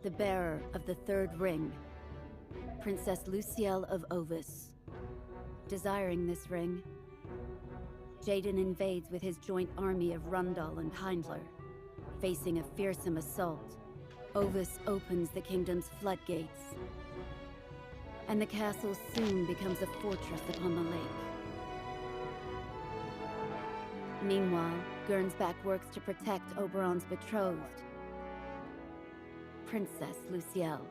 The bearer of the third ring, Princess Lucielle of Ovis. Desiring this ring, Jaden invades with his joint army of Rundal and Heindler. Facing a fearsome assault, Ovis opens the kingdom's floodgates, and the castle soon becomes a fortress upon the lake. Meanwhile, Gernsback works to protect Oberon's betrothed, Princess Lucielle.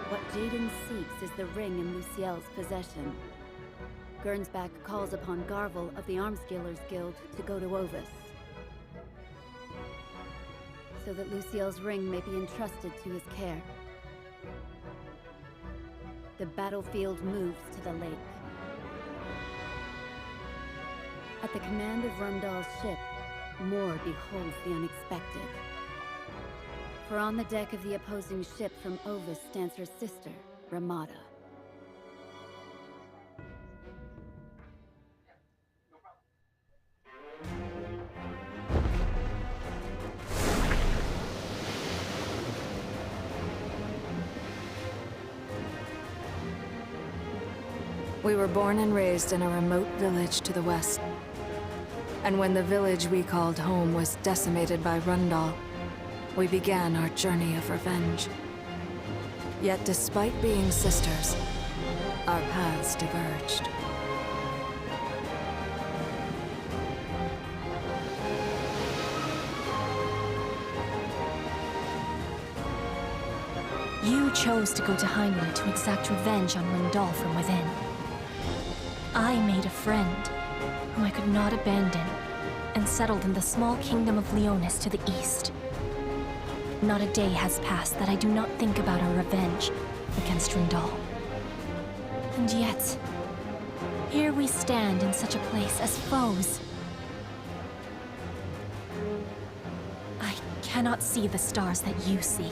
What Jaden seeks is the ring in Lucielle's possession. Gernsback calls upon Garvel of the Armsdealers Guild to go to Ovis, so that Lucielle's ring may be entrusted to his care. The battlefield moves to the lake. At the command of Rundal's ship, Moore beholds the unexpected. For on the deck of the opposing ship from Ovis stands her sister, Ramada. We were born and raised in a remote village to the west. And when the village we called home was decimated by Rundal, we began our journey of revenge. Yet despite being sisters, our paths diverged. You chose to go to Heindler to exact revenge on Rundal from within. I made a friend, whom I could not abandon, and settled in the small kingdom of Leonis to the east. Not a day has passed that I do not think about our revenge against Rundal. And yet, here we stand in such a place as foes. I cannot see the stars that you see.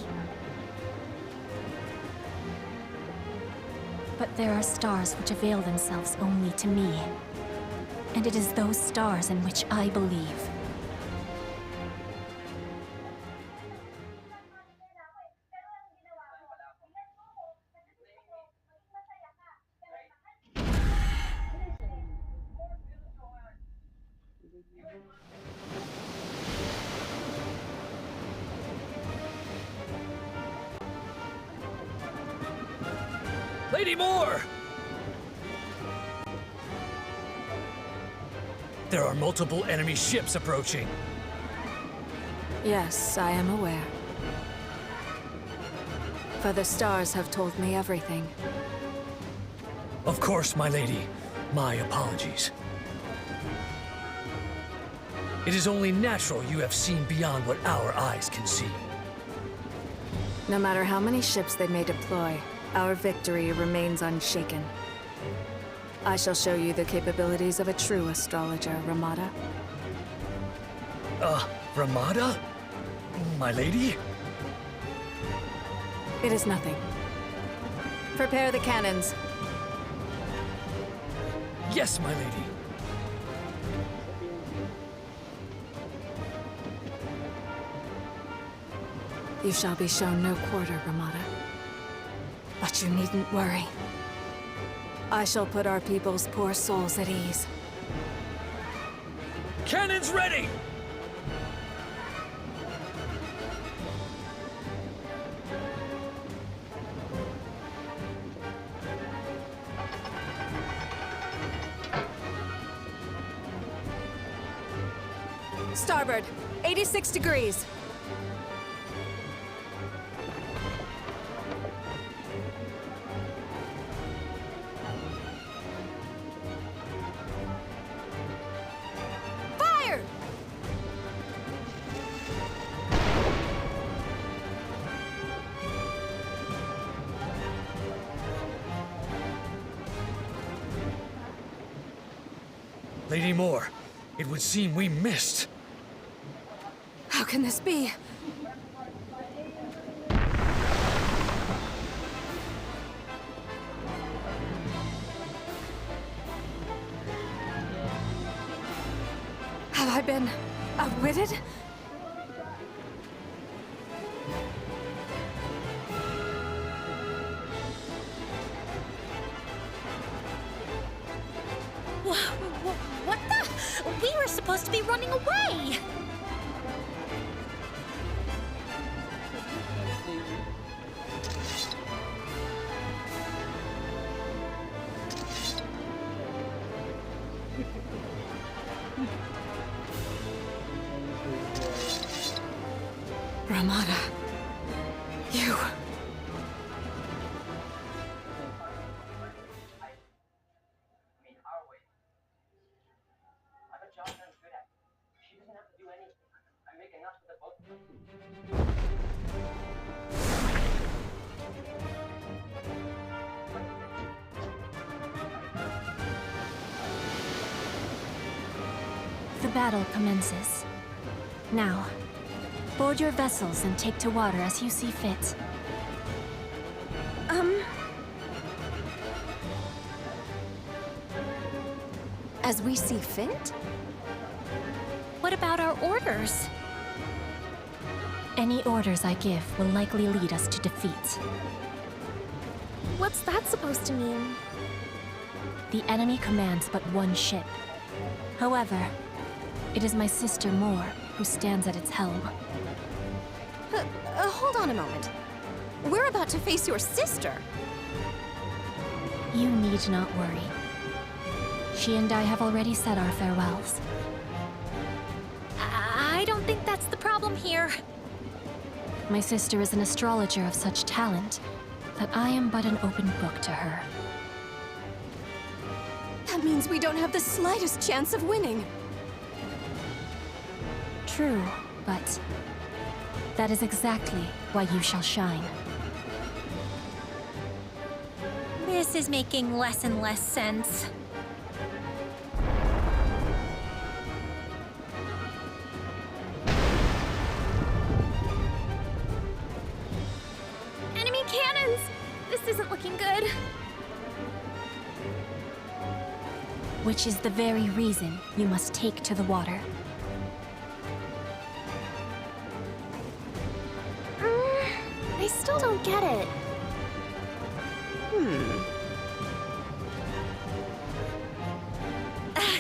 But there are stars which avail themselves only to me. And it is those stars in which I believe. Lady Moore! There are multiple enemy ships approaching. Yes, I am aware. For the stars have told me everything. Of course, my lady. My apologies. It is only natural you have seen beyond what our eyes can see. No matter how many ships they may deploy, our victory remains unshaken. I shall show you the capabilities of a true astrologer, Ramada. Ramada? My lady? It is nothing. Prepare the cannons. Yes, my lady. You shall be shown no quarter, Ramada. But you needn't worry. I shall put our people's poor souls at ease. Cannons ready! Starboard, 86 degrees. Fire! Lady Moore, it would seem we missed. How can this be? I been outwitted? What the? We were supposed to be running away! Ramada. You. The battle commences. Now, board your vessels and take to water as you see fit. As we see fit? What about our orders? Any orders I give will likely lead us to defeat. What's that supposed to mean? The enemy commands but one ship. However, it is my sister Moore who stands at its helm. Hold on a moment. We're about to face your sister. You need not worry. She and I have already said our farewells. I don't think that's the problem here. My sister is an astrologer of such talent that I am but an open book to her. That means we don't have the slightest chance of winning. True, but that is exactly why you shall shine. This is making less and less sense. Enemy cannons! This isn't looking good. Which is the very reason you must take to the water. I still don't get it.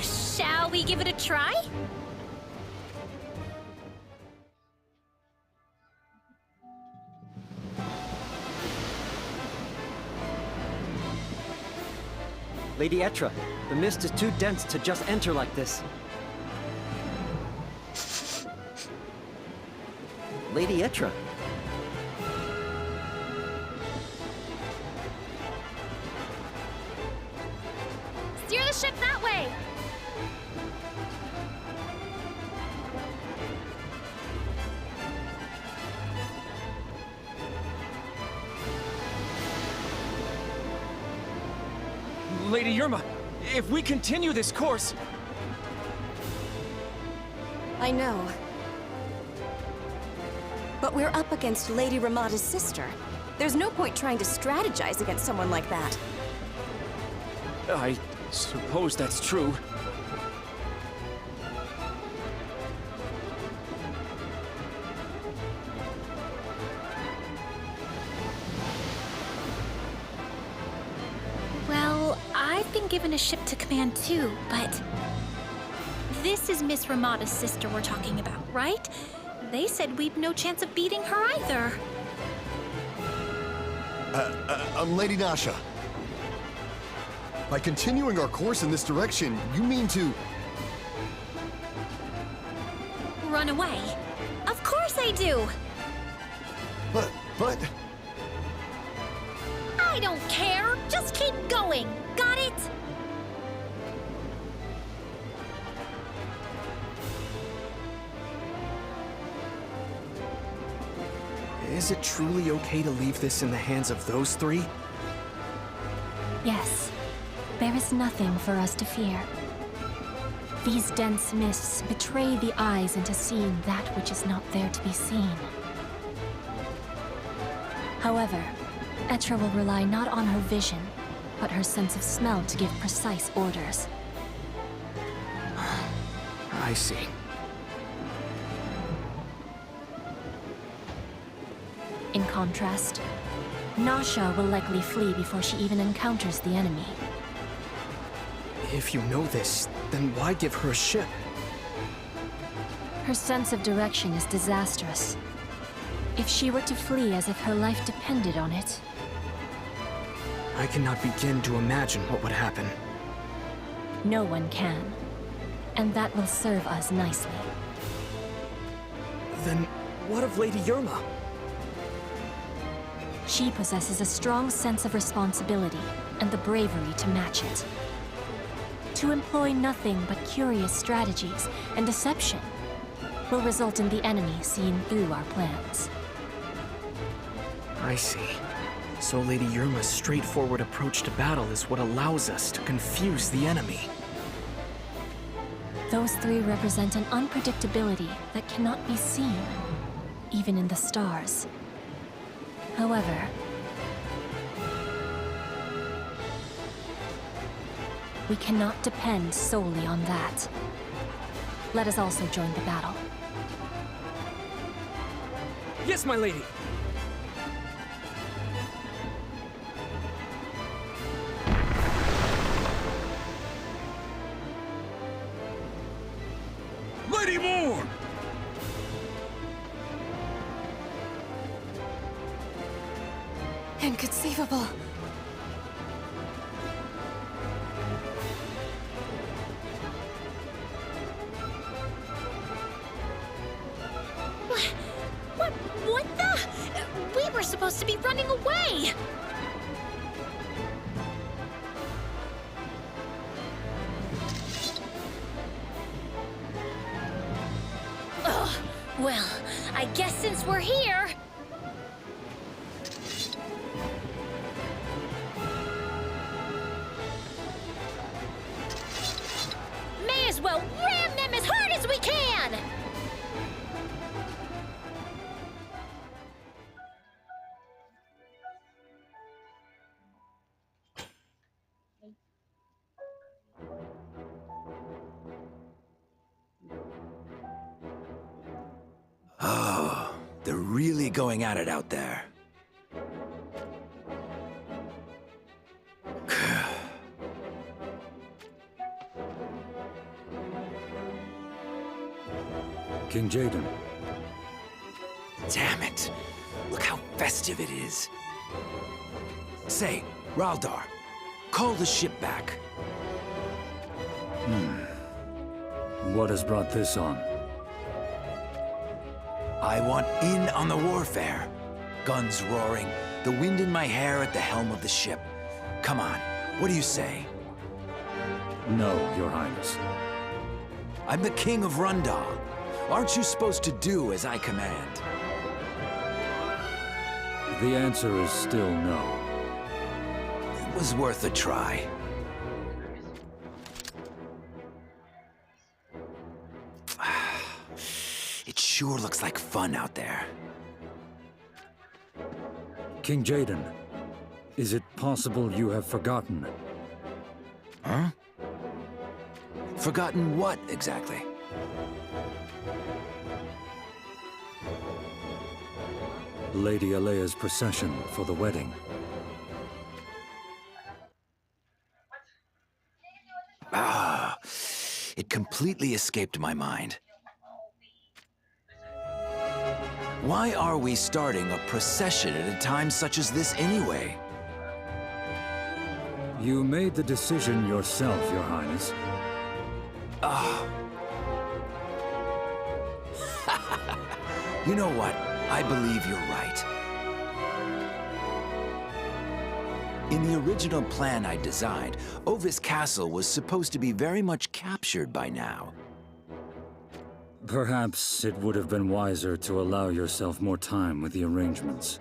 Shall we give it a try? Lady Etra, the mist is too dense to just enter like this. Lady Etra. Steer the ship that way! Lady Yerma, if we continue this course... I know. But we're up against Lady Ramada's sister. There's no point trying to strategize against someone like that. I suppose that's true. Well, I've been given a ship to command too, but... This is Miss Ramada's sister we're talking about, right? They said we've no chance of beating her either. Lady Nasha. By continuing our course in this direction, you mean to... Run away. Of course I do! But... I don't care! Just keep going! Got it? Is it truly okay to leave this in the hands of those three? Yes. There is nothing for us to fear. These dense mists betray the eyes into seeing that which is not there to be seen. However, Etra will rely not on her vision, but her sense of smell to give precise orders. I see. contrast. Nasha will likely flee before she even encounters the enemy. If you know this, then why give her a ship? Her sense of direction is disastrous. If she were to flee as if her life depended on it, I cannot begin to imagine what would happen. no one can. And that will serve us nicely. Then what of Lady Yerma? She possesses a strong sense of responsibility and the bravery to match it. To employ nothing but curious strategies and deception will result in the enemy seeing through our plans. I see. So Lady Yerma's straightforward approach to battle is what allows us to confuse the enemy. Those three represent an unpredictability that cannot be seen, even in the stars. However, we cannot depend solely on that. Let us also join the battle. Yes, my lady! Lady Moore! Inconceivable. What the? We were supposed to be running away! Ugh, well, I guess since we're here... May as well ram them as hard as we can! Oh, they're really going at it out there. King Jaden. Damn it! Look how festive it is. Say, Raldar, call the ship back. What has brought this on? I want in on the warfare. Guns roaring, the wind in my hair at the helm of the ship. Come on, what do you say? No, Your Highness. I'm the King of Rundal. Aren't you supposed to do as I command? The answer is still no. It was worth a try. It sure looks like fun out there. King Jaden, is it possible you have forgotten? Huh? Forgotten what, exactly? Lady Alea's procession for the wedding. Ah, it completely escaped my mind. Why are we starting a procession at a time such as this anyway? You made the decision yourself, Your Highness. Ah. You know what? I believe you're right. In the original plan I designed, Ovis Castle was supposed to be very much captured by now. Perhaps it would have been wiser to allow yourself more time with the arrangements.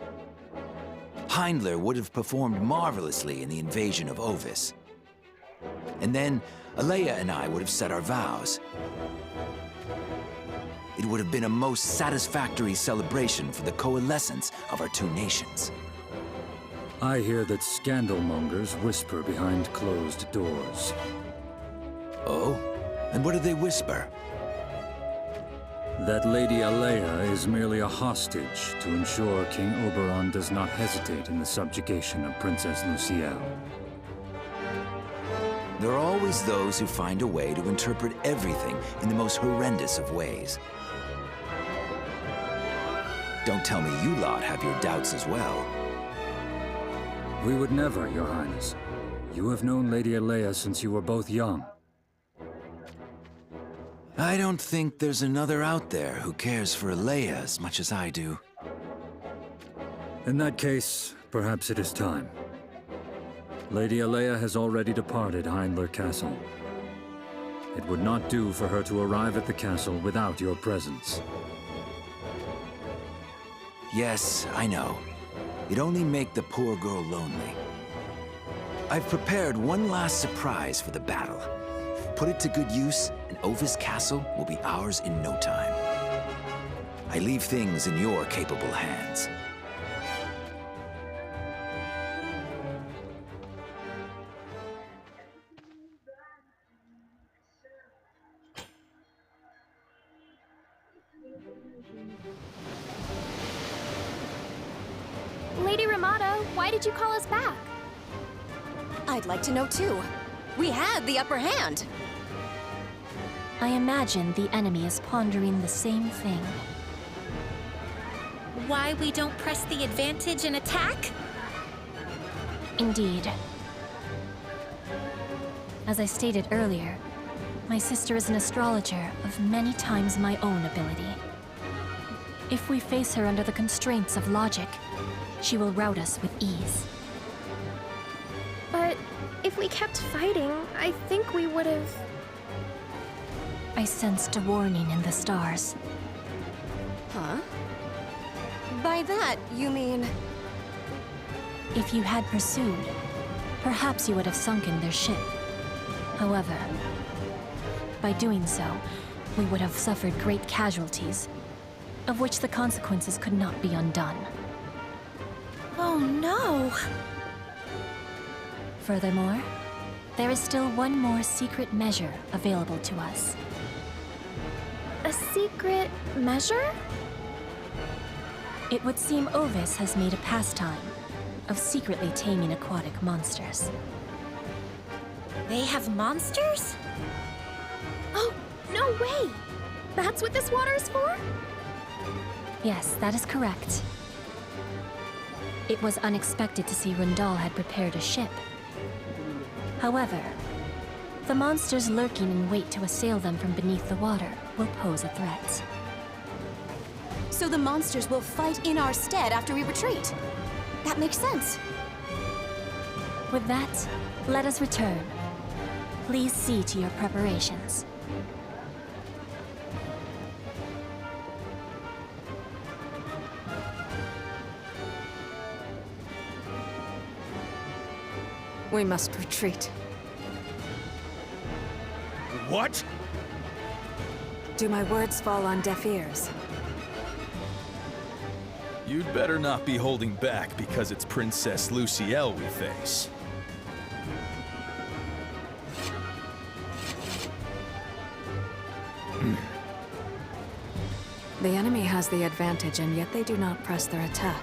Heindler would have performed marvelously in the invasion of Ovis. And then, Alea and I would have said our vows. It would have been a most satisfactory celebration for the coalescence of our two nations. I hear that scandalmongers whisper behind closed doors. Oh? And what do they whisper? That Lady Alea is merely a hostage to ensure King Oberon does not hesitate in the subjugation of Princess Lucielle. There are always those who find a way to interpret everything in the most horrendous of ways. Don't tell me you lot have your doubts as well. We would never, Your Highness. You have known Lady Alea since you were both young. I don't think there's another out there who cares for Alea as much as I do. In that case, perhaps it is time. Lady Alea has already departed Heindler Castle. It would not do for her to arrive at the castle without your presence. Yes, I know. It'd only make the poor girl lonely. I've prepared one last surprise for the battle. Put it to good use, and Ovis Castle will be ours in no time. I leave things in your capable hands. Lady Ramada, why did you call us back? I'd like to know too. We had the upper hand. I imagine the enemy is pondering the same thing. Why we don't press the advantage and attack? Indeed. As I stated earlier, my sister is an astrologer of many times my own ability. If we face her under the constraints of logic, she will rout us with ease. But if we kept fighting, I think we would have... I sensed a warning in the stars. Huh? By that, you mean... If you had pursued, perhaps you would have sunken their ship. However, by doing so, we would have suffered great casualties, of which the consequences could not be undone. Oh no! Furthermore, there is still one more secret measure available to us. A secret measure? It would seem Ovis has made a pastime of secretly taming aquatic monsters. They have monsters? Oh, no way! That's what this water is for? Yes, that is correct. It was unexpected to see Rundal had prepared a ship. However, the monsters lurking in wait to assail them from beneath the water will pose a threat. So the monsters will fight in our stead after we retreat. That makes sense. With that, let us return. Please see to your preparations. We must retreat. What? Do my words fall on deaf ears? You'd better not be holding back because it's Princess Lucielle we face. The enemy has the advantage, and yet they do not press their attack.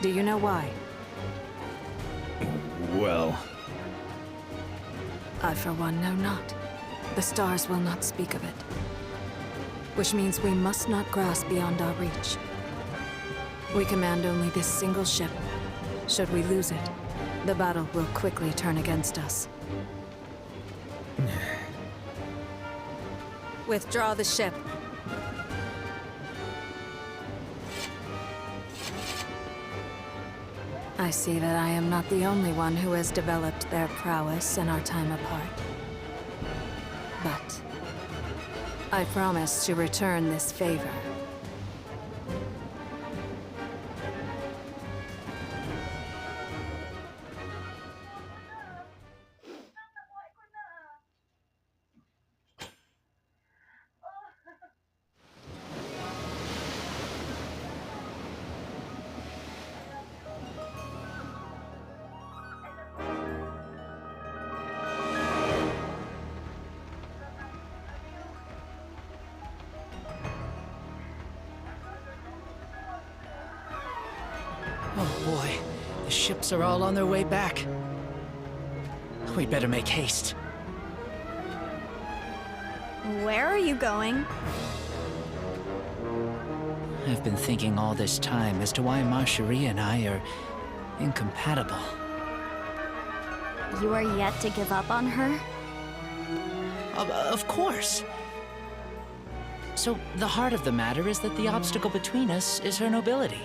Do you know why? Well... I, for one, know not. The stars will not speak of it. Which means we must not grasp beyond our reach. We command only this single ship. Should we lose it, the battle will quickly turn against us. Withdraw the ship. I see that I am not the only one who has developed their prowess in our time apart. But I promise to return this favor. ships are all on their way back. We'd better make haste. Where are you going? I've been thinking all this time as to why Marcherie and I are incompatible. You are yet to give up on her? Of course. So, the heart of the matter is that the obstacle between us is her nobility.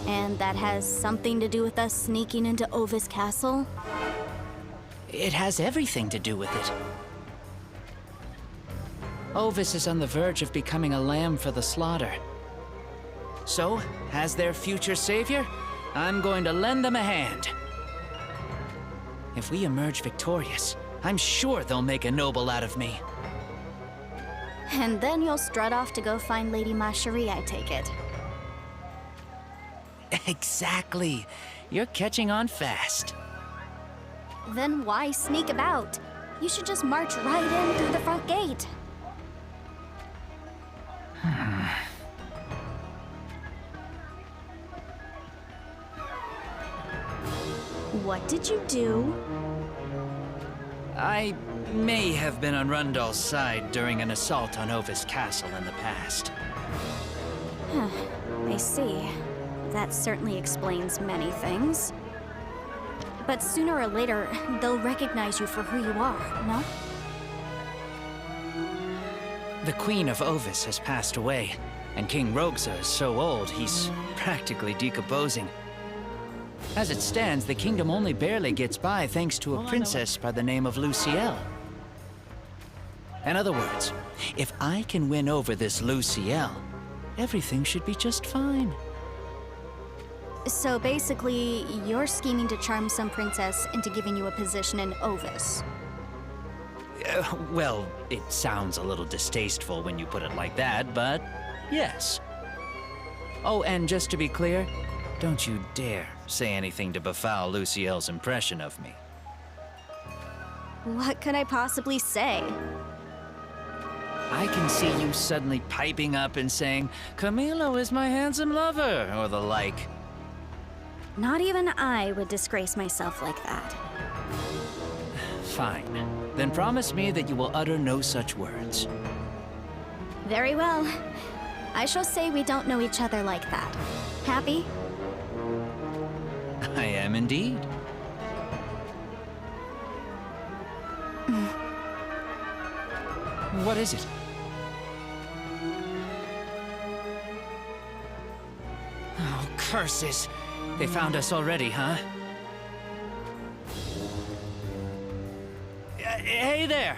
And that has something to do with us sneaking into Ovis Castle? It has everything to do with it. Ovis is on the verge of becoming a lamb for the slaughter. So, as their future savior, I'm going to lend them a hand. If we emerge victorious, I'm sure they'll make a noble out of me. And then you'll strut off to go find Lady Marcherie, I take it. Exactly. You're catching on fast. Then why sneak about? You should just march right in through the front gate. What did you do? I may have been on Rundal's side during an assault on Ovis Castle in the past. I see. That certainly explains many things. But sooner or later, they'll recognize you for who you are, no? The Queen of Ovis has passed away, and King Rogza is so old he's practically decomposing. As it stands, the kingdom only barely gets by thanks to a princess by the name of Luciel. In other words, if I can win over this Luciel, everything should be just fine. So basically, you're scheming to charm some princess into giving you a position in Ovis. Well, it sounds a little distasteful when you put it like that, but yes. Oh, and just to be clear, don't you dare say anything to befoul Luciel's impression of me. What could I possibly say? I can see you suddenly piping up and saying, "Camilo is my handsome lover," or the like. Not even I would disgrace myself like that. Fine. Then promise me that you will utter no such words. Very well. I shall say we don't know each other like that. Happy? I am indeed. What is it? Oh, curses! They found us already, huh? Hey there!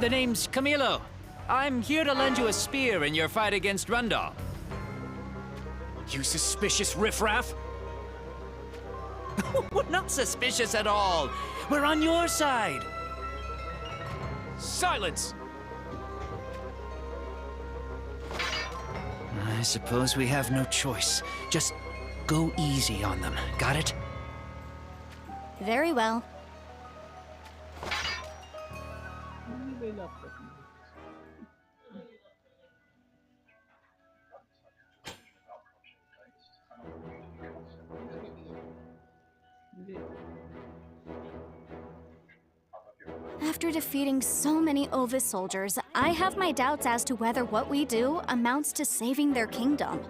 The name's Camilo. I'm here to lend you a spear in your fight against Rundal. You suspicious riffraff? We're not suspicious at all. We're on your side. Silence! I suppose we have no choice. Just go easy on them. Got it? Very well. After defeating so many Ovis soldiers, I have my doubts as to whether what we do amounts to saving their kingdom.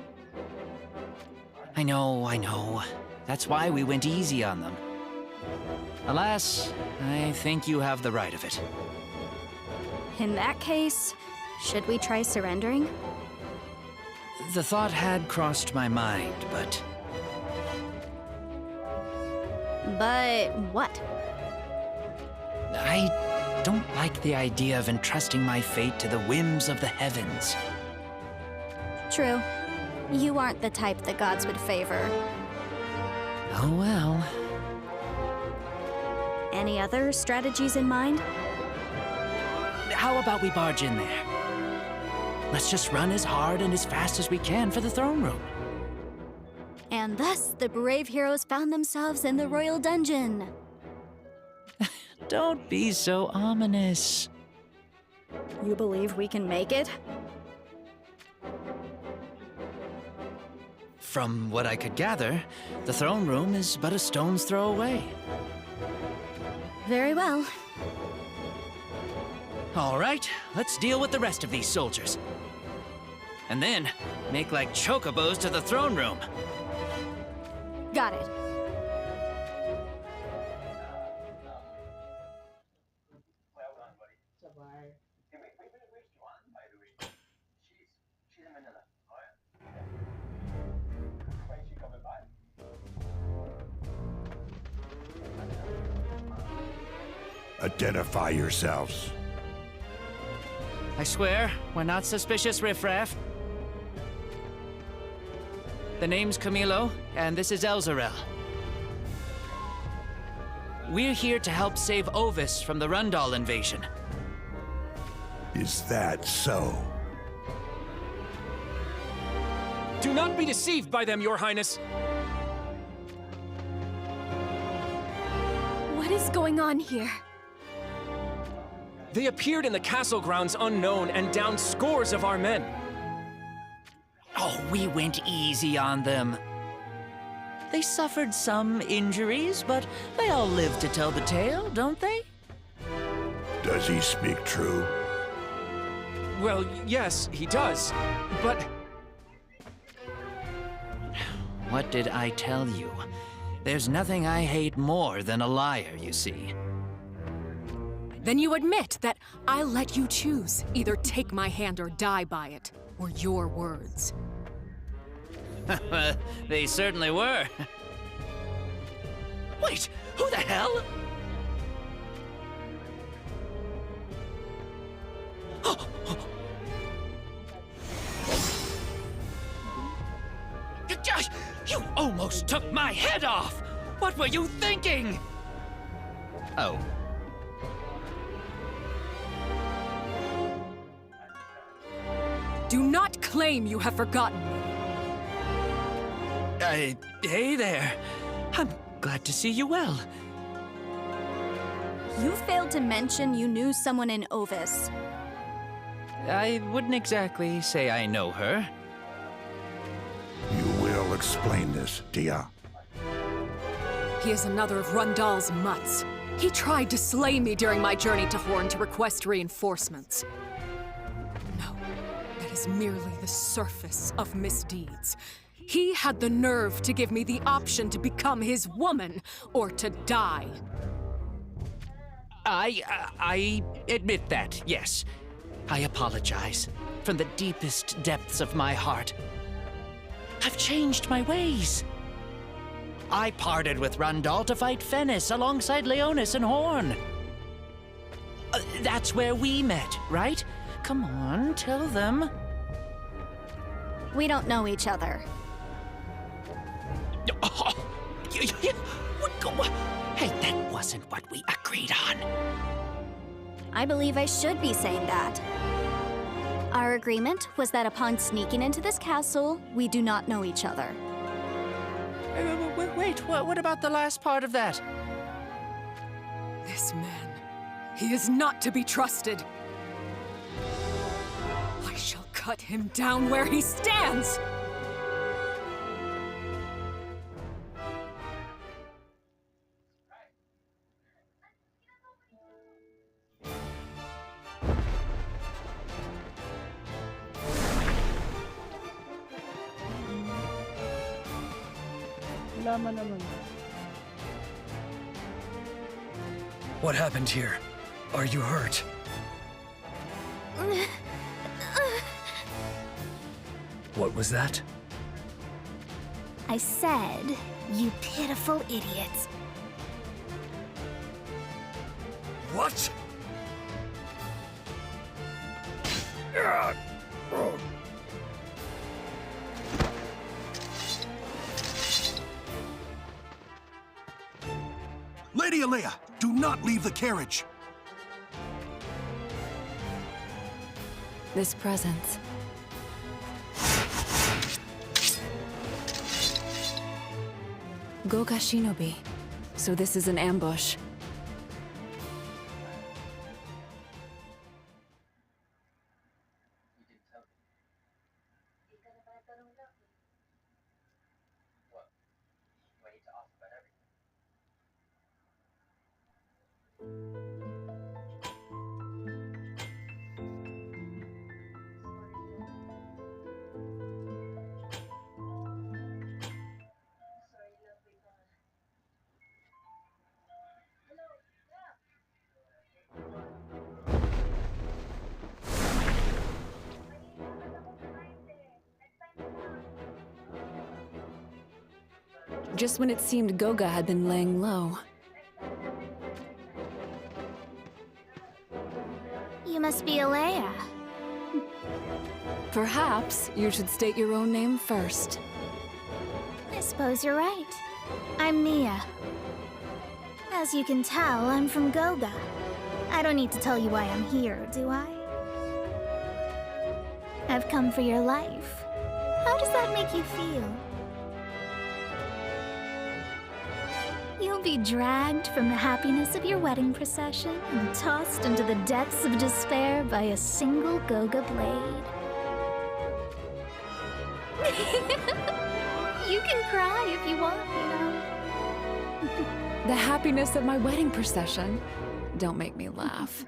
I know. That's why we went easy on them. Alas, I think you have the right of it. In that case, should we try surrendering? The thought had crossed my mind, but... But what? I don't like the idea of entrusting my fate to the whims of the heavens. True. You aren't the type the gods would favor. Oh well. Any other strategies in mind? How about we barge in there? Let's just run as hard and as fast as we can for the throne room. And thus, the brave heroes found themselves in the royal dungeon. Don't be so ominous. You believe we can make it? From what I could gather, the throne room is but a stone's throw away. Very well. All right, let's deal with the rest of these soldiers. And then, make like chocobos to the throne room. Got it. Identify yourselves. I swear, we're not suspicious riffraff. The name's Camilo, and this is Elzarel. We're here to help save Ovis from the Rundal invasion. Is that so? Do not be deceived by them, Your Highness. What is going on here? They appeared in the castle grounds unknown and downed scores of our men. Oh, we went easy on them. They suffered some injuries, but they all live to tell the tale, don't they? Does he speak true? Well, yes, he does, but... What did I tell you? There's nothing I hate more than a liar, you see. Then you admit that I'll let you choose. Either take my hand or die by it. Were your words. They certainly were. Wait, who the hell? You almost took my head off! What were you thinking? Oh. Do not claim you have forgotten me. Hey there. I'm glad to see you well. You failed to mention you knew someone in Ovis. I wouldn't exactly say I know her. You will explain this, Dia. He is another of Rundal's mutts. He tried to slay me during my journey to Horn to request reinforcements. No, that is merely the surface of misdeeds. He had the nerve to give me the option to become his woman or to die. I admit that, yes. I apologize from the deepest depths of my heart. I've changed my ways. I parted with Rundal to fight Fennis alongside Leonis and Horn. That's where we met, right? Come on, tell them. We don't know each other. Hey, that wasn't what we agreed on. I believe I should be saying that. Our agreement was that upon sneaking into this castle, we do not know each other. Wait, what about the last part of that? This man, he is not to be trusted. I shall cut him down where he stands! What happened here? Are you hurt? What was that? I said, you pitiful idiots. What? Lady Alea, do not leave the carriage! This presence. Goga Shinobi. So this is an ambush. just when it seemed Goga had been laying low. You must be Alea. Perhaps you should state your own name first. I suppose you're right. I'm Mia. As you can tell, I'm from Goga. I don't need to tell you why I'm here, do I? I've come for your life. How does that make you feel? You'll be dragged from the happiness of your wedding procession and tossed into the depths of despair by a single Goga blade. You can cry if you want, you know. The happiness of my wedding procession? Don't make me laugh.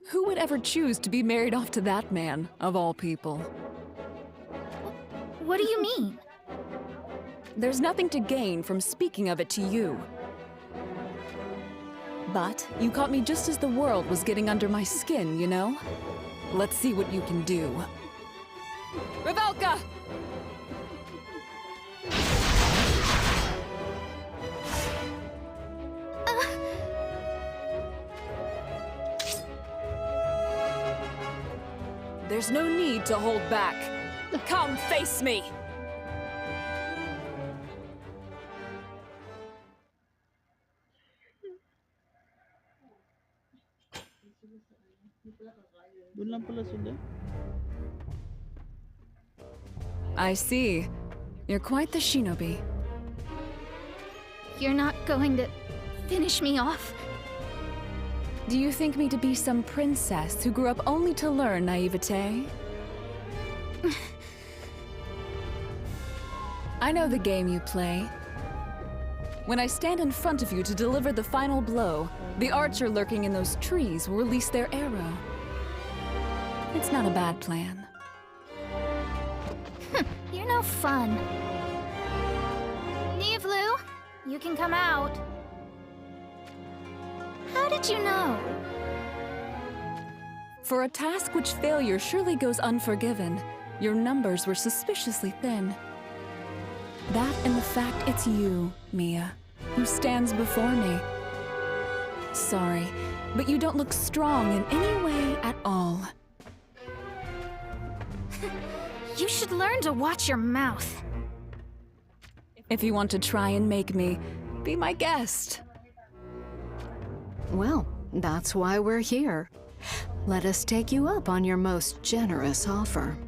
Who would ever choose to be married off to that man, of all people? What do you mean? There's nothing to gain from speaking of it to you. But you caught me just as the world was getting under my skin, you know? Let's see what you can do. Revelka! There's no need to hold back. Come face me! I see. You're quite the shinobi. You're not going to finish me off? Do you think me to be some princess who grew up only to learn naivete? I know the game you play. When I stand in front of you to deliver the final blow, the archer lurking in those trees will release their arrow. It's not a bad plan. You're no fun. Nievlu, you can come out. How did you know? For a task which failure surely goes unforgiven, your numbers were suspiciously thin. That and the fact it's you, Mia, who stands before me. Sorry, but you don't look strong in any way at all. You should learn to watch your mouth. If you want to try and make me, be my guest. Well, that's why we're here. Let us take you up on your most generous offer.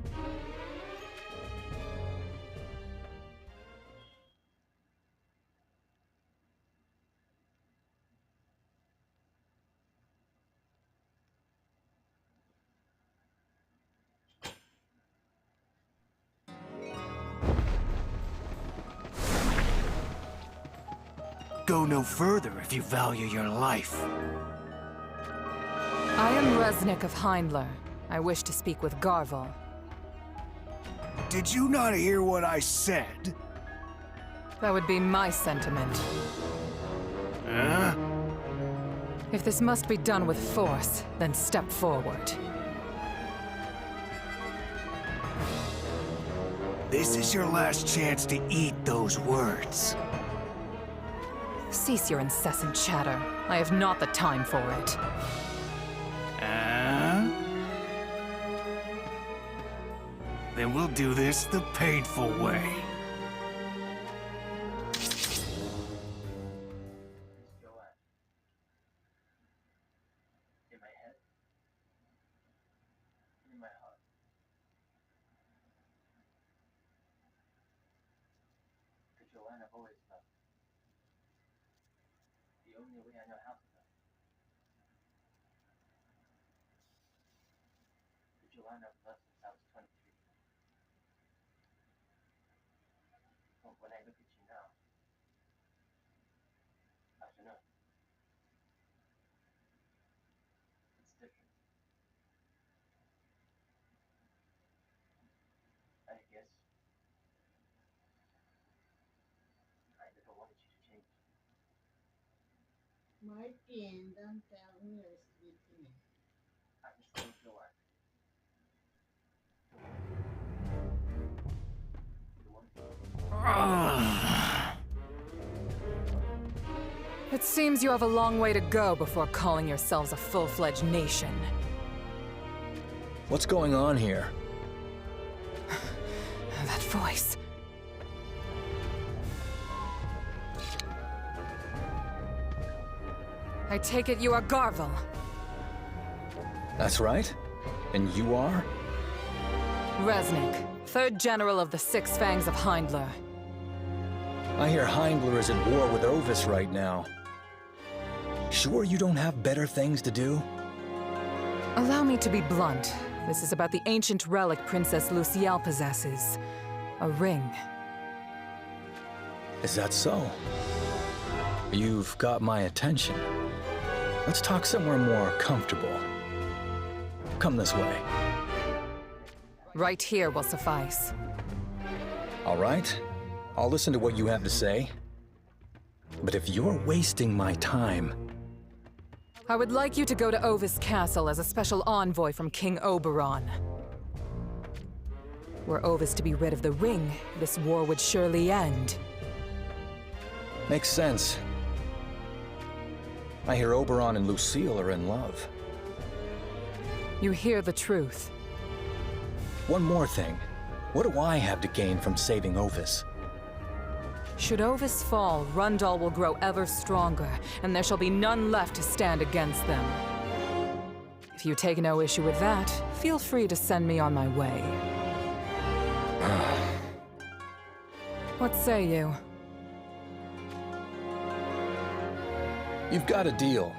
Go no further if you value your life. I am Resnik of Heindler. I wish to speak with Garvel. Did you not hear what I said? That would be my sentiment. Huh? If this must be done with force, then step forward. This is your last chance to eat those words. Cease your incessant chatter. I have not the time for it. Then we'll do this the painful way. It seems you have a long way to go before calling yourselves a full-fledged nation. What's going on here? That voice. I take it you are Garvel. That's right. And you are? Resnick, 3rd General of the Six Fangs of Heindler. I hear Heindler is at war with Ovis right now. Sure you don't have better things to do? Allow me to be blunt. This is about the ancient relic Princess Lucielle possesses. A ring. Is that so? You've got my attention. Let's talk somewhere more comfortable. Come this way. Right here will suffice. All right. I'll listen to what you have to say. But if you're wasting my time... I would like you to go to Ovis Castle as a special envoy from King Oberon. Were Ovis to be rid of the ring, this war would surely end. Makes sense. I hear Oberon and Lucille are in love. You hear the truth. One more thing. What do I have to gain from saving Ovis? Should Ovis fall, Rundal will grow ever stronger, and there shall be none left to stand against them. If you take no issue with that, feel free to send me on my way. What say you? You've got a deal.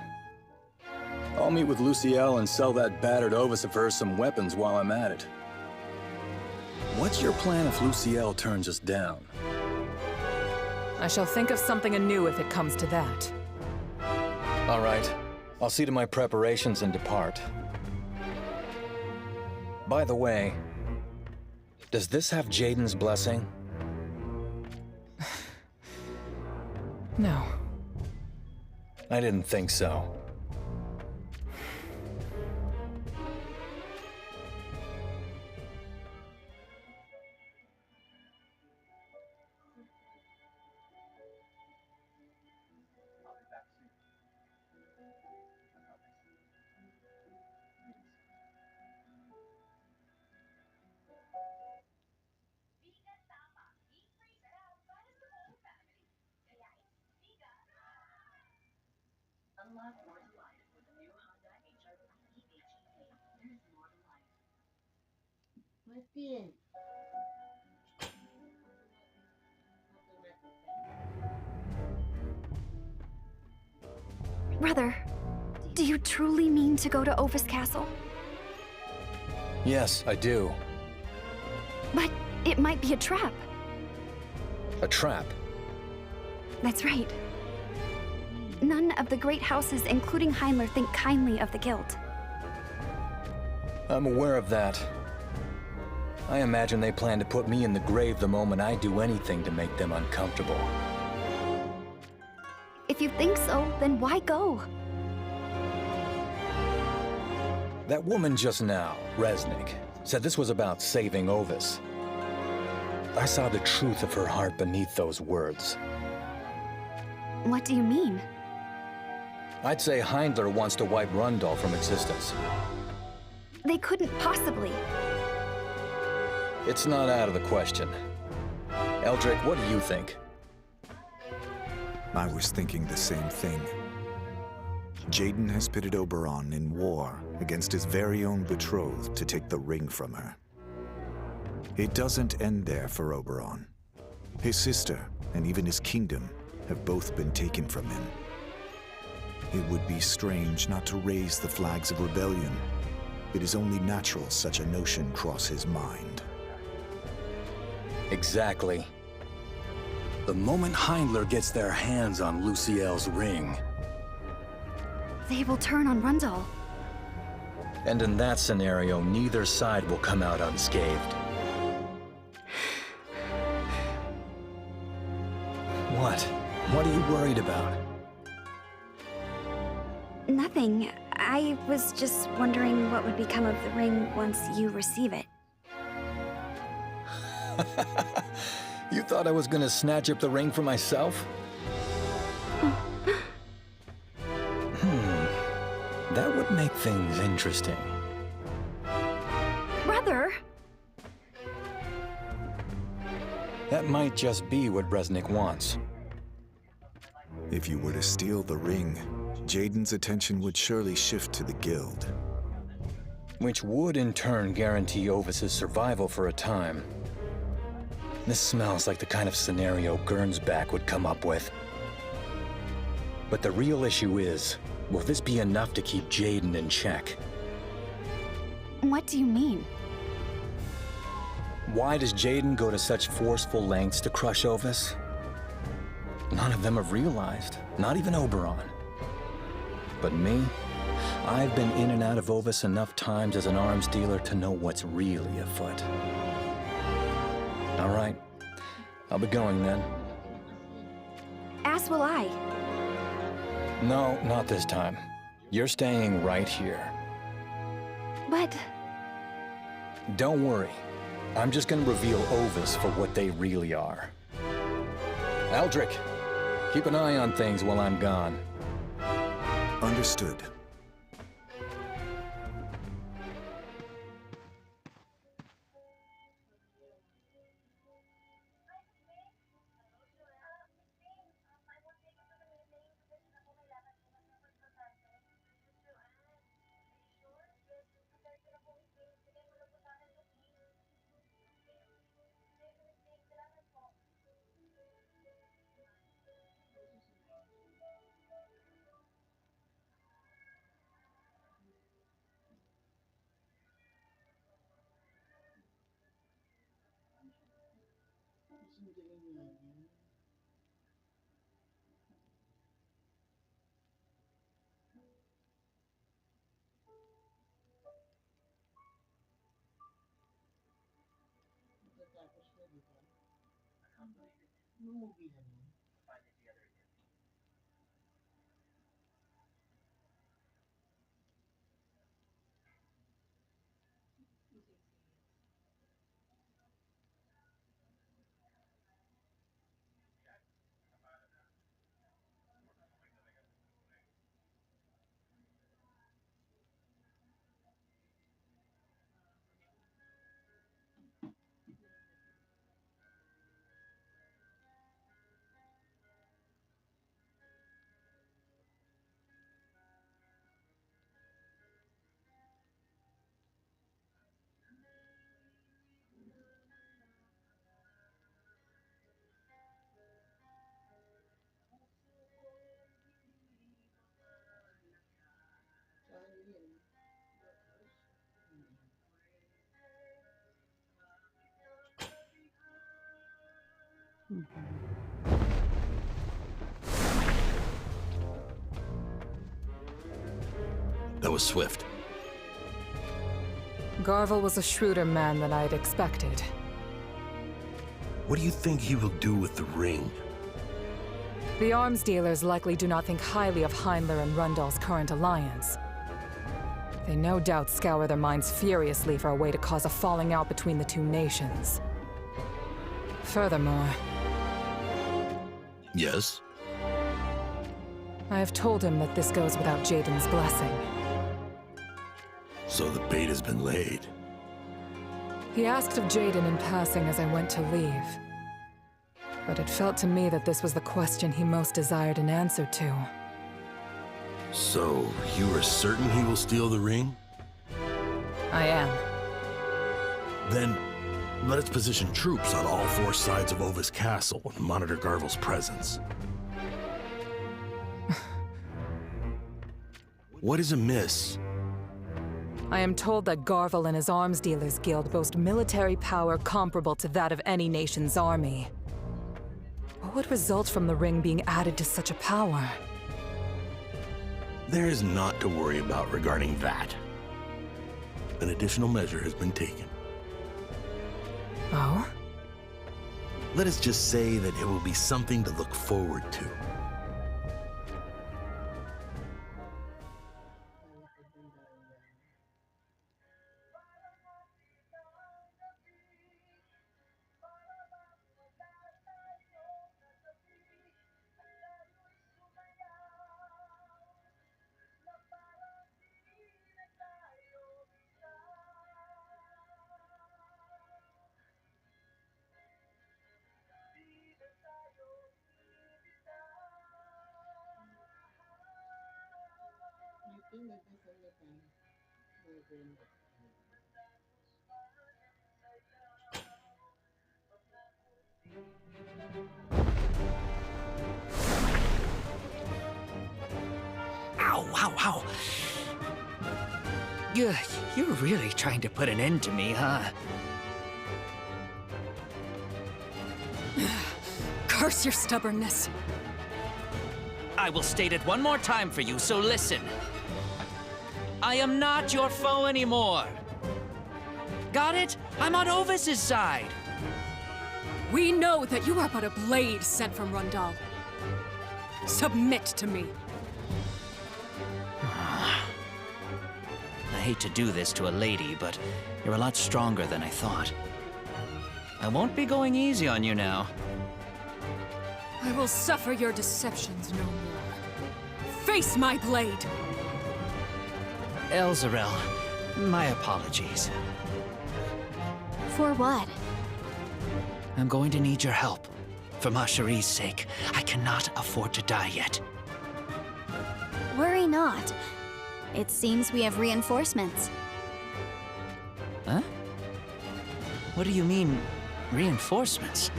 I'll meet with Lucielle and sell that battered Ovis of hers some weapons while I'm at it. What's your plan if Lucielle turns us down? I shall think of something anew if it comes to that. All right. I'll see to my preparations and depart. By the way, does this have Jaden's blessing? No. I didn't think so. Brother, do you truly mean to go to Ovis Castle? Yes, I do. But it might be a trap. A trap? That's right. None of the great houses, including Heindler, think kindly of the guild. I'm aware of that. I imagine they plan to put me in the grave the moment I do anything to make them uncomfortable. If you think so, then why go? That woman just now, Resnick, said this was about saving Ovis. I saw the truth of her heart beneath those words. What do you mean? I'd say Heindler wants to wipe Rundal from existence. They couldn't possibly. It's not out of the question. Eldrick, what do you think? I was thinking the same thing. Jaden has pitted Oberon in war against his very own betrothed to take the ring from her. It doesn't end there for Oberon. His sister, and even his kingdom, have both been taken from him. It would be strange not to raise the flags of rebellion. It is only natural such a notion cross his mind. Exactly. The moment Heindler gets their hands on Lucielle's ring... They will turn on Rundal. And in that scenario, neither side will come out unscathed. What? What are you worried about? Nothing. I was just wondering what would become of the ring once you receive it. You thought I was gonna snatch up the ring for myself? That would make things interesting. Brother! That might just be what Resnick wants. If you were to steal the ring, Jaden's attention would surely shift to the guild. Which would in turn guarantee Ovis's survival for a time. This smells like the kind of scenario Gernsback would come up with. But the real issue is, will this be enough to keep Jaden in check? What do you mean? Why does Jaden go to such forceful lengths to crush Ovis? None of them have realized, not even Oberon. But me? I've been in and out of Ovis enough times as an arms dealer to know what's really afoot. All right, I'll be going then. As will I. No, not this time. You're staying right here. But... Don't worry. I'm just gonna reveal Ovis for what they really are. Aldrich, keep an eye on things while I'm gone. Understood. That was swift. Garvel was a shrewder man than I'd expected. What do you think he will do with the ring? The arms dealers likely do not think highly of Heinler and Rundal's current alliance. They no doubt scour their minds furiously for a way to cause a falling out between the two nations. Furthermore... Yes? I have told him that this goes without Jaden's blessing. So the bait has been laid. He asked of Jaden in passing as I went to leave. But it felt to me that this was the question he most desired an answer to. So, you are certain he will steal the ring? I am. Then, let us position troops on all four sides of Ovis Castle and monitor Garvel's presence. What is amiss? I am told that Garvel and his arms dealers guild boast military power comparable to that of any nation's army. What would result from the ring being added to such a power? There is naught to worry about regarding that. An additional measure has been taken. Oh? Let us just say that it will be something to look forward to. Ow, ow, ow. You're really trying to put an end to me, huh? Curse your stubbornness. I will state it one more time for you, so listen. I am not your foe anymore. Got it? I'm on Ovis's side. We know that you are but a blade sent from Rundal. Submit to me. I hate to do this to a lady, but you're a lot stronger than I thought. I won't be going easy on you now. I will suffer your deceptions no more. Face my blade! Elzarel, my apologies. For what? I'm going to need your help. For Mashari's sake, I cannot afford to die yet. Worry not. It seems we have reinforcements. Huh? What do you mean, reinforcements?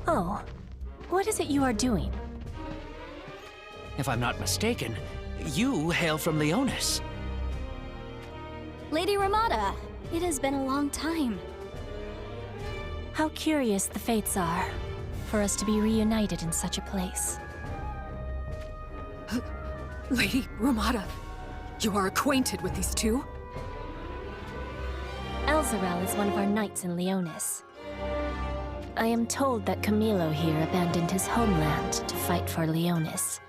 Oh, what is it you are doing? If I'm not mistaken, you hail from Leonis. Lady Ramada, it has been a long time. How curious the fates are, for us to be reunited in such a place. Lady Ramada, you are acquainted with these two? Elzarel is one of our knights in Leonis. I am told that Camilo here abandoned his homeland to fight for Leonis,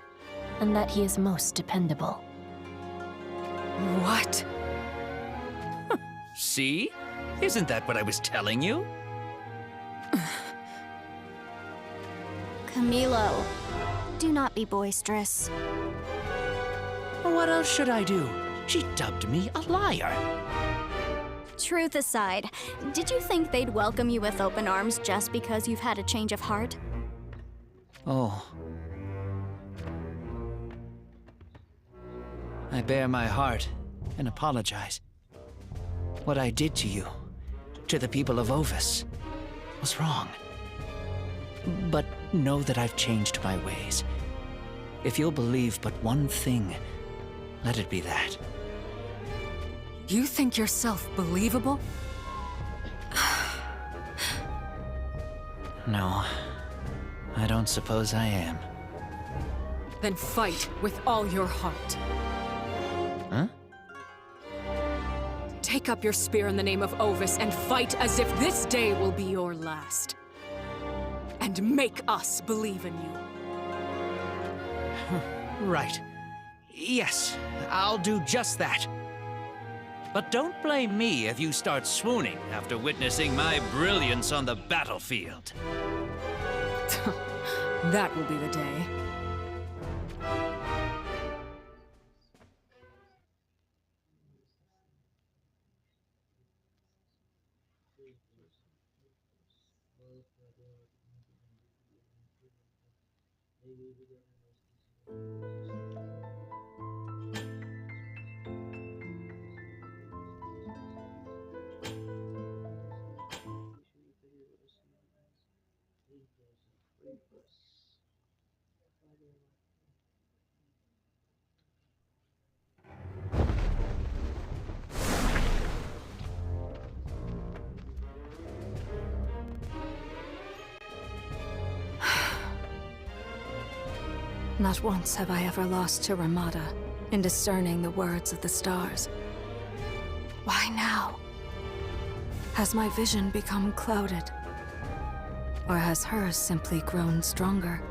and that he is most dependable. What? See? Isn't that what I was telling you? Camilo, do not be boisterous. What else should I do? She dubbed me a liar. Truth aside, did you think they'd welcome you with open arms just because you've had a change of heart? Oh. I bare my heart and apologize. What I did to you, to the people of Ovis, was wrong. But know that I've changed my ways. If you'll believe but one thing, let it be that. You think yourself believable? No, I don't suppose I am. Then fight with all your heart. Huh? Take up your spear in the name of Ovis and fight as if this day will be your last. And make us believe in you. Right. Yes, I'll do just that. But don't blame me if you start swooning after witnessing my brilliance on the battlefield. That will be the day. Not once have I ever lost to Ramada in discerning the words of the stars. Why now? Has my vision become clouded? Or has hers simply grown stronger?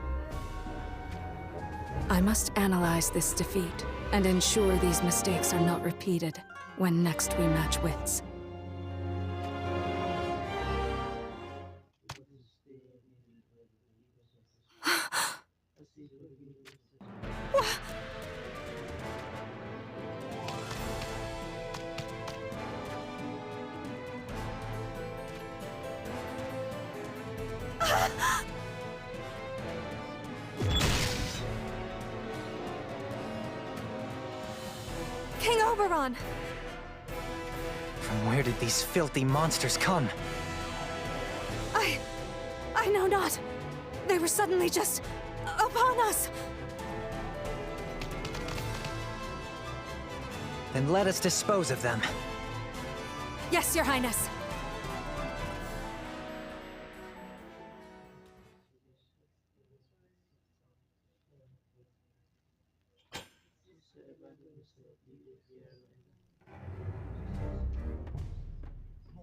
I must analyze this defeat and ensure these mistakes are not repeated when next we match wits. King Oberon! From where did these filthy monsters come? I know not. They were suddenly just upon us. Then let us dispose of them. Yes, Your Highness.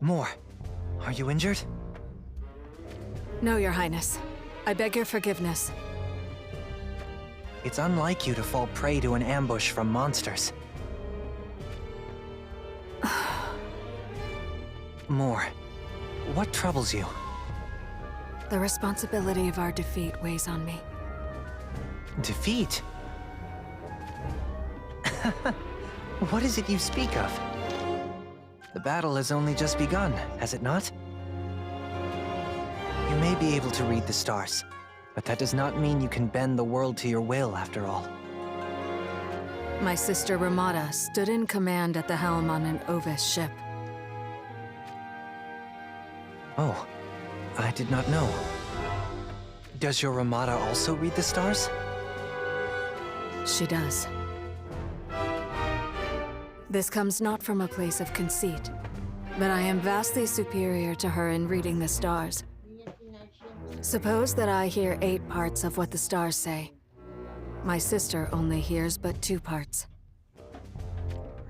More. Are you injured? No, Your Highness. I beg your forgiveness. It's unlike you to fall prey to an ambush from monsters. More. What troubles you? The responsibility of our defeat weighs on me. Defeat? What is it you speak of? The battle has only just begun, has it not? You may be able to read the stars, but that does not mean you can bend the world to your will, after all. My sister Ramada stood in command at the helm on an Ovis ship. Oh, I did not know. Does your Ramada also read the stars? She does. This comes not from a place of conceit, but I am vastly superior to her in reading the stars. Suppose that I hear 8 parts of what the stars say. My sister only hears but 2 parts.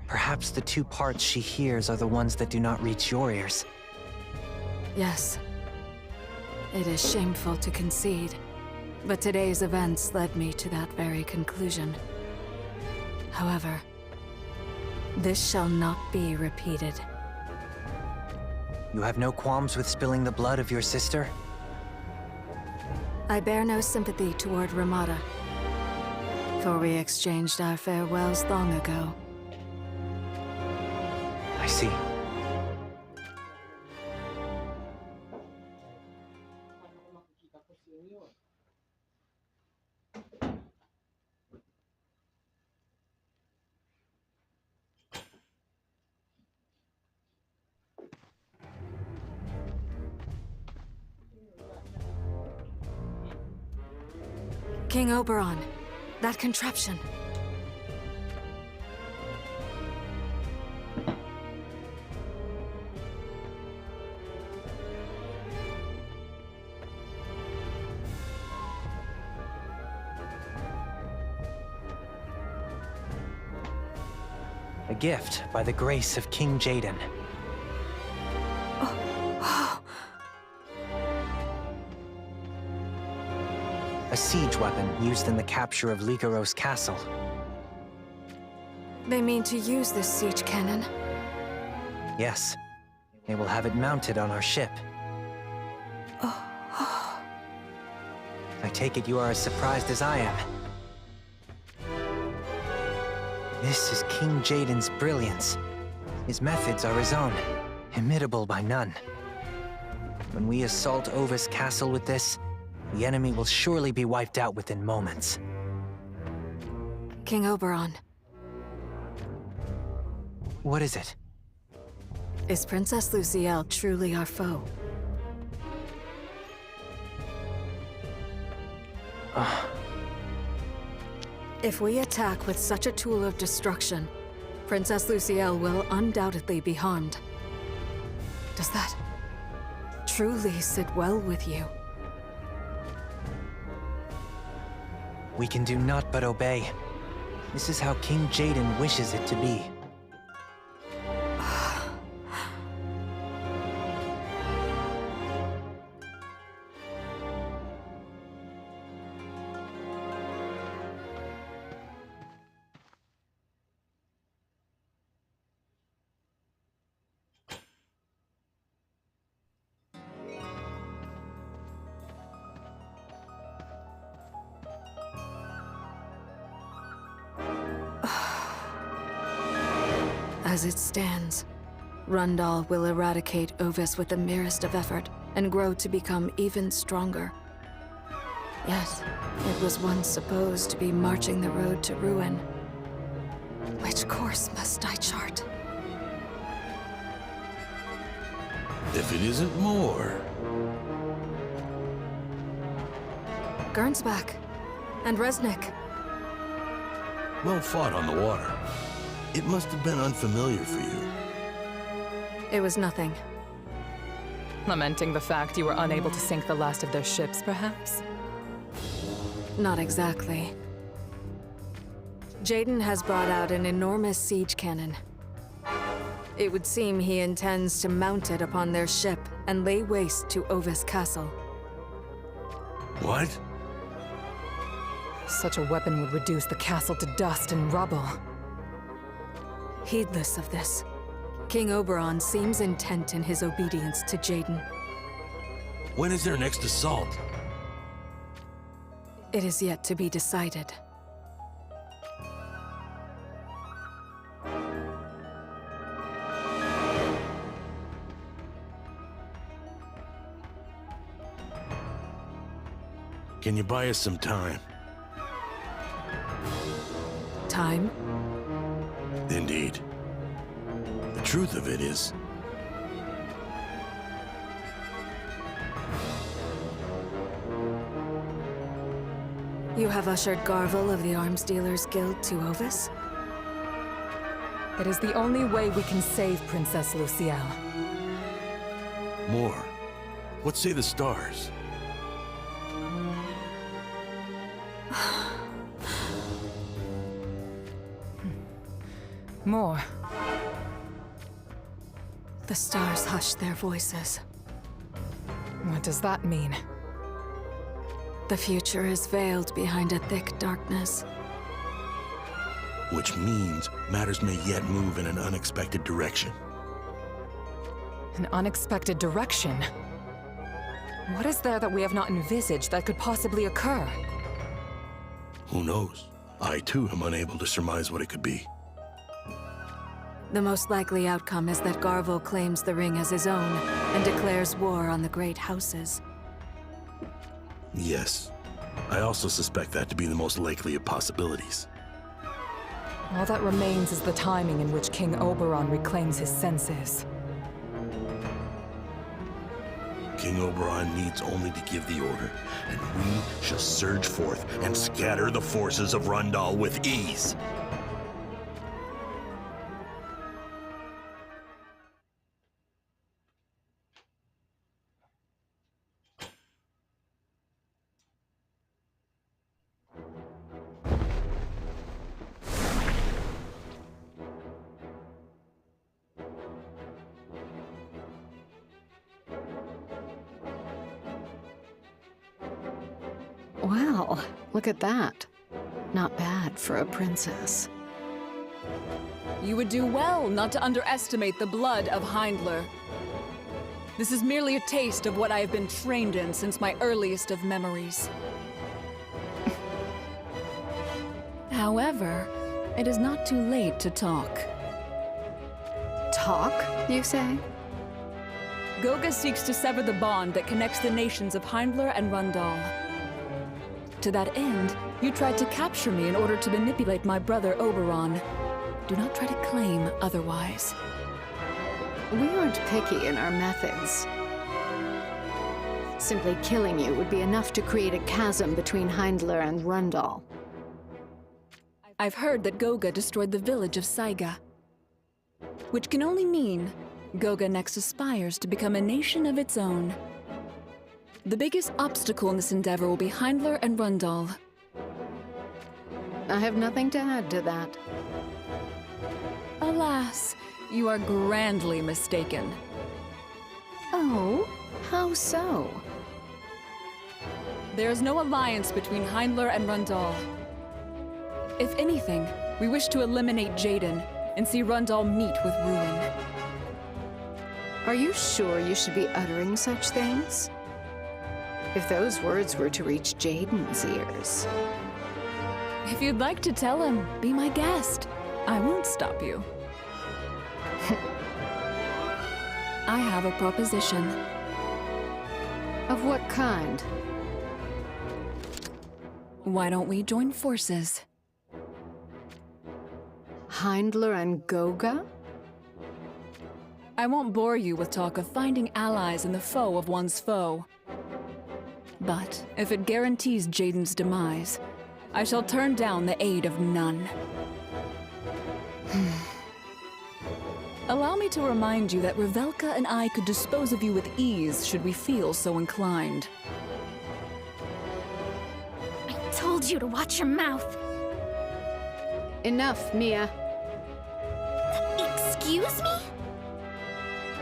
Perhaps the 2 parts she hears are the ones that do not reach your ears. Yes. It is shameful to concede, but today's events led me to that very conclusion. However, this shall not be repeated. You have no qualms with spilling the blood of your sister? I bear no sympathy toward Ramada, for we exchanged our farewells long ago. I see. King Oberon, that contraption. A gift by the grace of King Jaden. A siege weapon used in the capture of Lycaros Castle. They mean to use this siege cannon? Yes. They will have it mounted on our ship. I take it you are as surprised as I am. This is King Jaden's brilliance. His methods are his own, imitable by none. When we assault Ovis Castle with this, the enemy will surely be wiped out within moments. King Oberon. What is it? Is Princess Luciel truly our foe? If we attack with such a tool of destruction, Princess Luciel will undoubtedly be harmed. Does that truly sit well with you? We can do naught but obey. This is how King Jaden wishes it to be. As it stands, Rundal will eradicate Ovis with the merest of effort. and grow to become even stronger. Yet, it was once supposed to be marching the road to ruin. Which course must I chart? If it isn't more... Gernsback. And Resnick. Well fought on the water. It must have been unfamiliar for you. It was nothing. Lamenting the fact you were unable to sink the last of their ships, perhaps? Not exactly. Jaden has brought out an enormous siege cannon. It would seem he intends to mount it upon their ship and lay waste to Ovis Castle. What? Such a weapon would reduce the castle to dust and rubble. Heedless of this, King Oberon seems intent in his obedience to Jaden. When is their next assault? It is yet to be decided. Can you buy us some time? Time? Indeed. The truth of it is... You have ushered Garvel of the Arms Dealers Guild to Ovis? It is the only way we can save Princess Lucielle. More. What say the stars? More. The stars hushed their voices. What does that mean? The future is veiled behind a thick darkness. Which means matters may yet move in an unexpected direction. An unexpected direction? What is there that we have not envisaged that could possibly occur? Who knows? I too am unable to surmise what it could be. The most likely outcome is that Garvel claims the ring as his own and declares war on the great houses. Yes. I also suspect that to be the most likely of possibilities. All that remains is the timing in which King Oberon reclaims his senses. King Oberon needs only to give the order, and we shall surge forth and scatter the forces of Rundal with ease. Wow, look at that. Not bad for a princess. You would do well not to underestimate the blood of Heindler. This is merely a taste of what I have been trained in since my earliest of memories. However, it is not too late to talk. Talk, you say? Goga seeks to sever the bond that connects the nations of Heindler and Rundal. To that end, you tried to capture me in order to manipulate my brother Oberon. Do not try to claim otherwise. We aren't picky in our methods. Simply killing you would be enough to create a chasm between Heindler and Rundal. I've heard that Goga destroyed the village of Saiga, which can only mean Goga next aspires to become a nation of its own. The biggest obstacle in this endeavor will be Heindler and Rundal. I have nothing to add to that. Alas, you are grandly mistaken. Oh, how so? There is no alliance between Heindler and Rundal. If anything, we wish to eliminate Jaden and see Rundal meet with ruin. Are you sure you should be uttering such things? If those words were to reach Jaden's ears. If you'd like to tell him, be my guest. I won't stop you. I have a proposition. Of what kind? Why don't we join forces? Heindler and Goga? I won't bore you with talk of finding allies in the foe of one's foe. But if it guarantees Jaden's demise, I shall turn down the aid of none. Allow me to remind you that Revelka and I could dispose of you with ease should we feel so inclined. I told you to watch your mouth. Enough, Mia. Excuse me?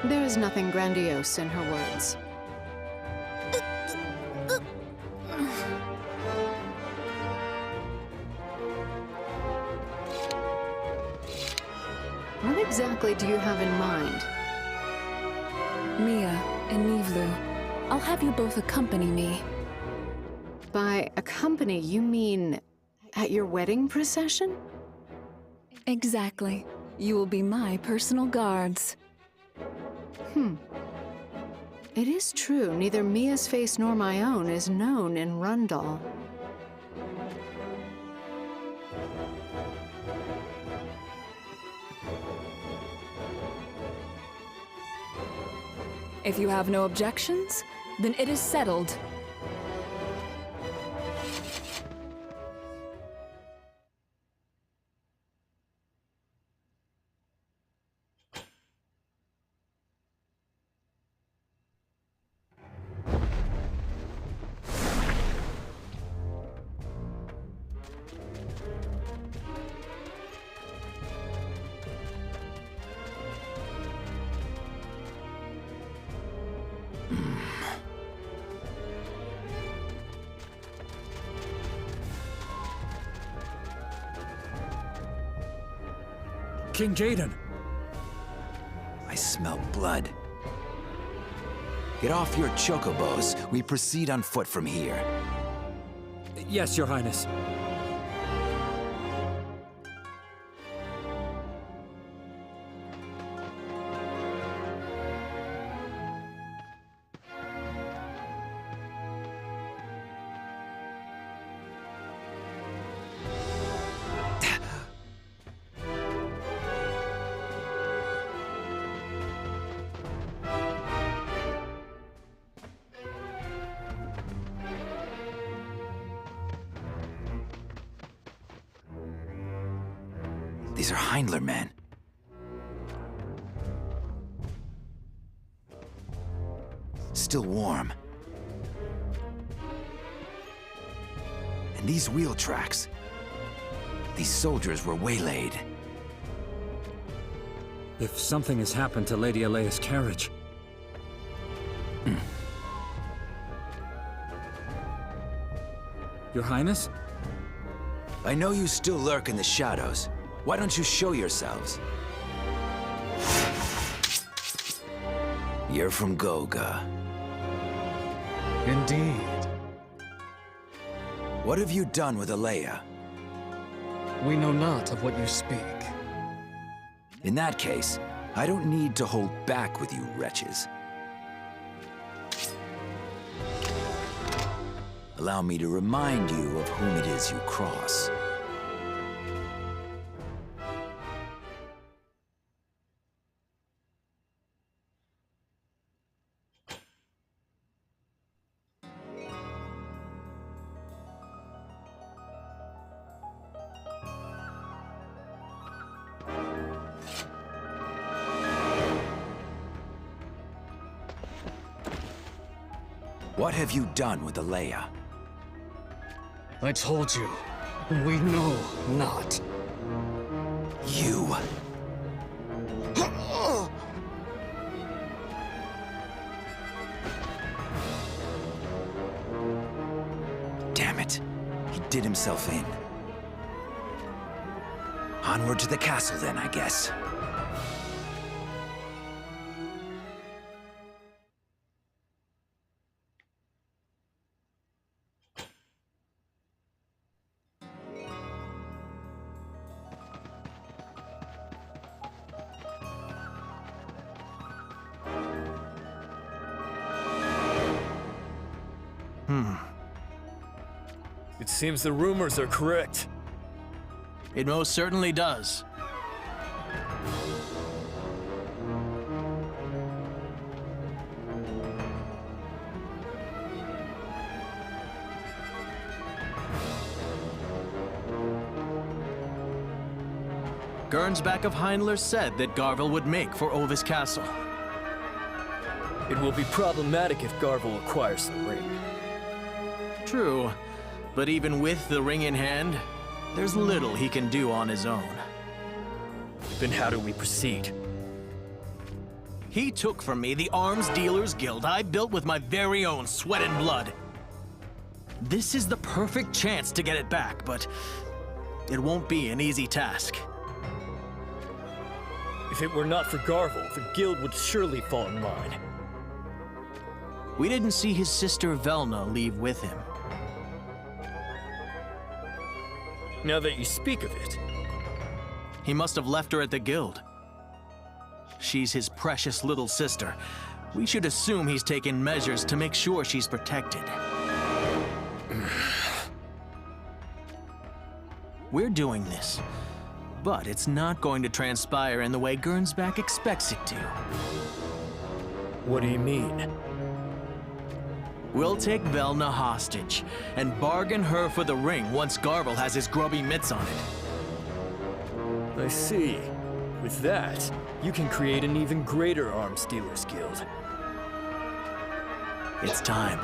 There is nothing grandiose in her words. What exactly do you have in mind? Mia and Nivlu, I'll have you both accompany me. By accompany, you mean at your wedding procession? Exactly. You will be my personal guards. It is true, neither Mia's face nor my own is known in Rundal. If you have no objections, then it is settled. King Jaden! I smell blood. Get off your chocobos. We proceed on foot from here. Yes, Your Highness. These are Heindler men. Still warm. And these wheel tracks. These soldiers were waylaid. If something has happened to Lady Alea's carriage... Your Highness? I know you still lurk in the shadows. Why don't you show yourselves? You're from Goga. Indeed. What have you done with Alea? We know not of what you speak. In that case, I don't need to hold back with you wretches. Allow me to remind you of whom it is you cross. What have you done with Alea? I told you, we know not. You? Damn it. He did himself in. Onward to the castle then, I guess. It seems the rumors are correct. It most certainly does. Gernsback of Heinler said that Garvel would make for Ovis Castle. It will be problematic if Garvel acquires the ring. True, but even with the ring in hand, there's little he can do on his own. Then how do we proceed? He took from me the Arms Dealers Guild I built with my very own sweat and blood. This is the perfect chance to get it back, but it won't be an easy task. If it were not for Garvel, the guild would surely fall in line. We didn't see his sister Velna leave with him. Now that you speak of it... He must have left her at the guild. She's his precious little sister. We should assume he's taken measures to make sure she's protected. We're doing this, but it's not going to transpire in the way Gernsback expects it to. What do you mean? We'll take Velna hostage and bargain her for the ring once Garvel has his grubby mitts on it. I see. With that, you can create an even greater Arms Dealers Guild. It's time.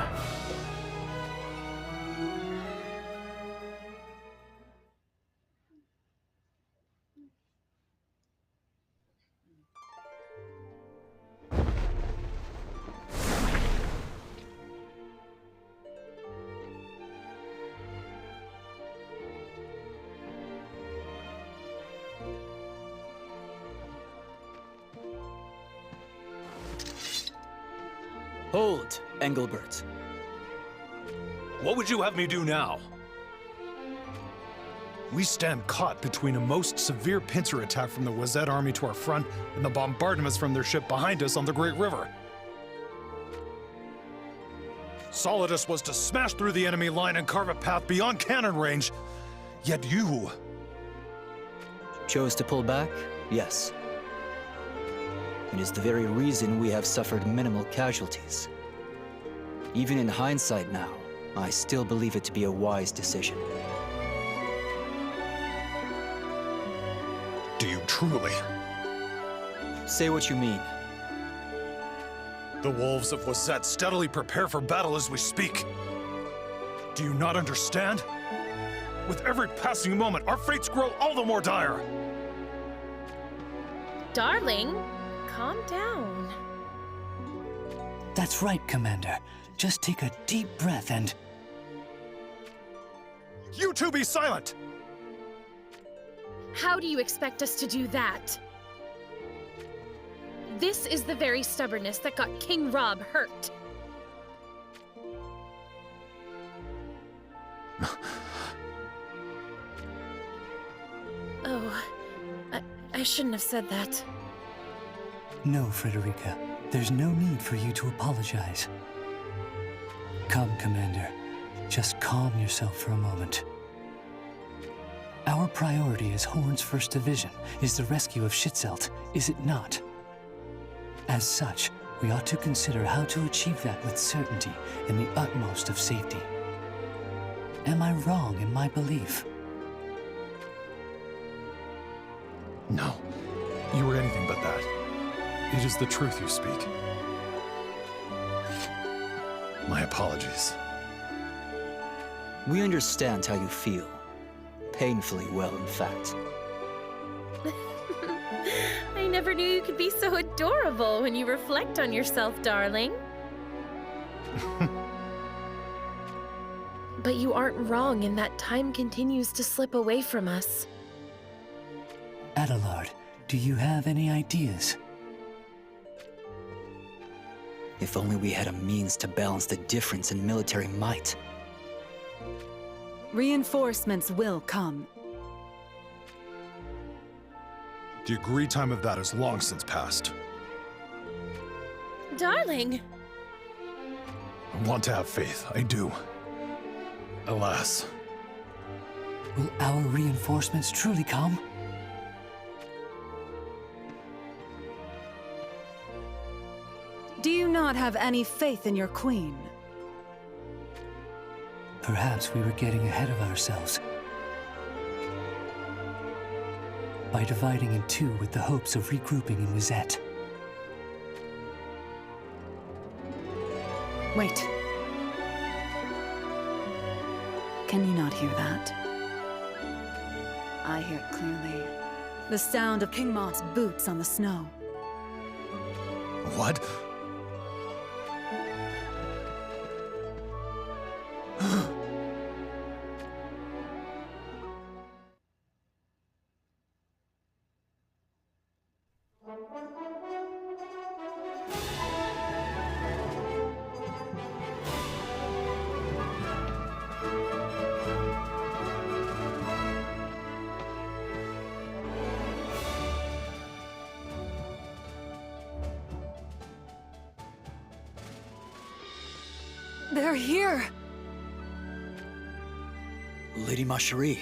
Hold, Engelbert. What would you have me do now? We stand caught between a most severe pincer attack from the Wazet army to our front and the bombardments from their ship behind us on the Great River. Solidus was to smash through the enemy line and carve a path beyond cannon range, yet you... Chose to pull back? Yes. It is the very reason we have suffered minimal casualties. Even in hindsight now, I still believe it to be a wise decision. Do you truly? Say what you mean. The wolves of Wazet steadily prepare for battle as we speak. Do you not understand? With every passing moment, our fates grow all the more dire. Darling, calm down. That's right, Commander. Just take a deep breath and... You two be silent! How do you expect us to do that? This is the very stubbornness that got King Rob hurt. Oh, I shouldn't have said that. No, Frederica. There's no need for you to apologize. Come, Commander. Just calm yourself for a moment. Our priority as Horn's 1st Division is the rescue of Schitzelt, is it not? As such, we ought to consider how to achieve that with certainty and the utmost of safety. Am I wrong in my belief? No, you were anything but that. It is the truth you speak. My apologies. We understand how you feel. Painfully well, in fact. I never knew you could be so adorable when you reflect on yourself, darling. But you aren't wrong in that time continues to slip away from us. Adelard, do you have any ideas? If only we had a means to balance the difference in military might. Reinforcements will come. The agreed time of that is long since passed. Darling! I want to have faith, I do. Alas. Will our reinforcements truly come? Do you not have any faith in your queen? Perhaps we were getting ahead of ourselves. By dividing in two with the hopes of regrouping in Wizette. Wait. Can you not hear that? I hear it clearly. The sound of King Moth's boots on the snow. What? They're here! Lady Macherie.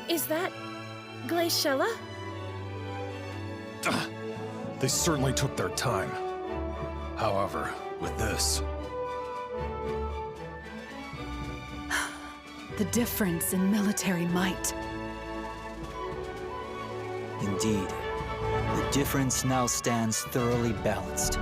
Is that Glaciella? They certainly took their time. However, with this... The difference in military might. Indeed. The difference now stands thoroughly balanced.